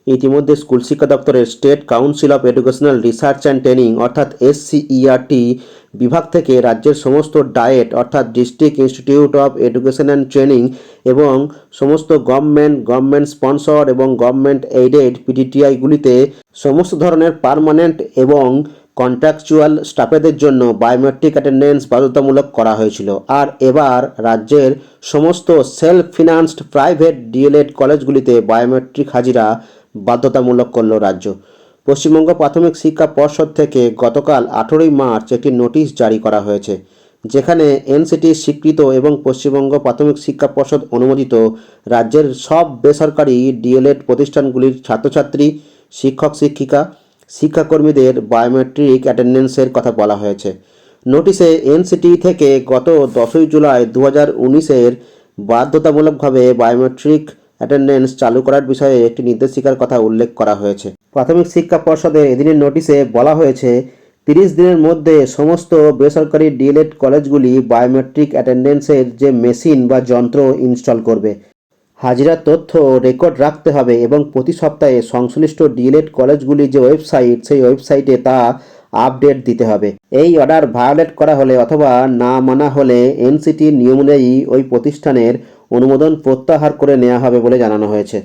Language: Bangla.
ইতিমধ্যে স্কুল শিক্ষা দপ্তরের state council of educational research and training অর্থাৎ SCERT বিভাগ থেকে রাজ্যের সমস্ত ডায়েট অর্থাৎ district institute of education and training এবং সমস্ত গভর্নমেন্ট স্পন্সর এবং গভর্নমেন্ট এইডেড PTTIগুলিতে সমস্ত ধরনের পার্মানেন্ট এবং কন্ট্রাকচুয়াল স্টাফেদের জন্য বায়োমেট্রিক অ্যাটেন্ডেন্স বাধ্যতামূলক করা হয়েছিল। আর এবার রাজ্যের সমস্ত সেলফ ফিনান্সড প্রাইভেট DLED কলেজগুলিতে বায়োমেট্রিক হাজিরা বাধ্যতামূলক করল রাজ্য। পশ্চিমবঙ্গ প্রাথমিক শিক্ষা পর্ষদ থেকে গতকাল 18ই মার্চ একটি নোটিশ জারি করা হয়েছে, যেখানে NCT স্বীকৃত এবং পশ্চিমবঙ্গ প্রাথমিক শিক্ষা পর্ষদ অনুমোদিত রাজ্যের সব বেসরকারি DLED প্রতিষ্ঠানগুলির ছাত্রছাত্রী, শিক্ষক শিক্ষিকা, শিক্ষাকর্মীদের বায়োমেট্রিক অ্যাটেন্ডেন্সের কথা বলা হয়েছে। নোটিশে NCT থেকে গত 10ই জুলাই 2019-এর বাধ্যতামূলকভাবে বায়োমেট্রিক অ্যাটেন্ডেন্স চালু করার বিষয়ে একটি নির্দেশিকার কথা উল্লেখ করা হয়েছে। প্রাথমিক শিক্ষা পর্ষদের এদিনের নোটিশে বলা হয়েছে 30 দিনের মধ্যে সমস্ত বেসরকারি DLED কলেজগুলি বায়োমেট্রিক অ্যাটেন্ডেন্সের যে মেশিন বা যন্ত্র ইনস্টল করবে, হাজিরার তথ্য রেকর্ড রাখতে হবে এবং প্রতি সপ্তাহে সংশ্লিষ্ট DLED কলেজগুলির যে ওয়েবসাইট, সেই ওয়েবসাইটে তা আপডেট দিতে হবে। এই অর্ডার ভায়োলেট করা হলে অথবা না মানা হলে NCT নিয়ম অনুযায়ী ওই প্রতিষ্ঠানের অনুমোদন প্রত্যাহার করে নেওয়া হবে বলে জানানো হয়েছে।